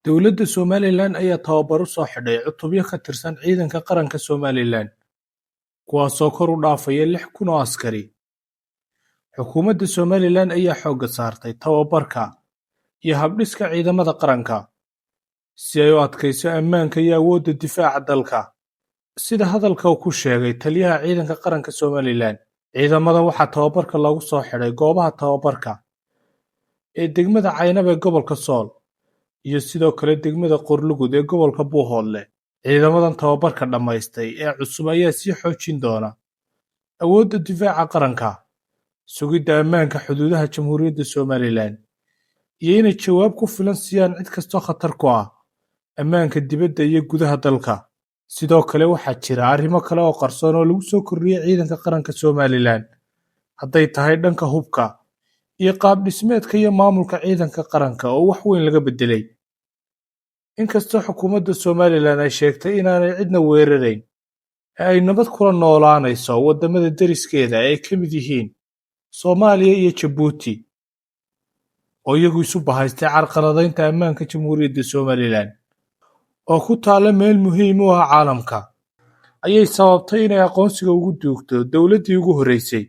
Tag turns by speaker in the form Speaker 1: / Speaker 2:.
Speaker 1: Dowladda Somalilan ayaa tababar u soo xidhay cutubyo ka tirsan ciidanka qaranka Somalilan, kuwaasoo kor u dhaafaya 6,000 oo askari. Xukuumadda Somalilan ayaa xoogga saartay tababarka iyo habdhiska ciidamada qaranka si ay u adkayso ammaanka iyo awoodda difaaca dalka. Sida hadalka uu ku sheegay taliyaha ciidanka qaranka Somalilan, ciidamada waxaa tababarka lagu soo xidhay goobaha tababarka ee degmada Caynaba ee gobolka Sool iyo sidoo kale degmada Qorlugud ee gobolka Buuhoodle. Ciidamadan tababarka dhammaystay ee cusub ayaa sii xoojin doona awoodda difaaca qaranka, sugidda ammaanka xuduudaha Jamhuuriyadda Somalilan, iyo inay jawaab ku filan siiyaan cid kastoo khatar ku ah ammaanka dibadda iyo gudaha dalka. Sidoo kale waxaa jira arrimo kale oo qarsoon oo lagu soo kordhiyey ciidanka qaranka Somalilan, hadday tahay dhanka hubka iyo qaab dhismeedka iyo maamulka ciidanka qaranka oo wax weyn laga bedelay. Inkastoo xukuumadda Somalilan ay sheegtay inaanay cidna weerarayn ee ay nabad kula noolaanayso wadamada deriskeeda ay ka mid yihiin Soomaaliya iyo Jabuuti, oo iyagu isu bahaystay carqaladaynta ammaanka Jamhuuriyadda Somalilan oo ku taalla meel muhiim u ah caalamka, ayay sababtay inay aqoonsiga ugu duugto dowladdii ugu horreysay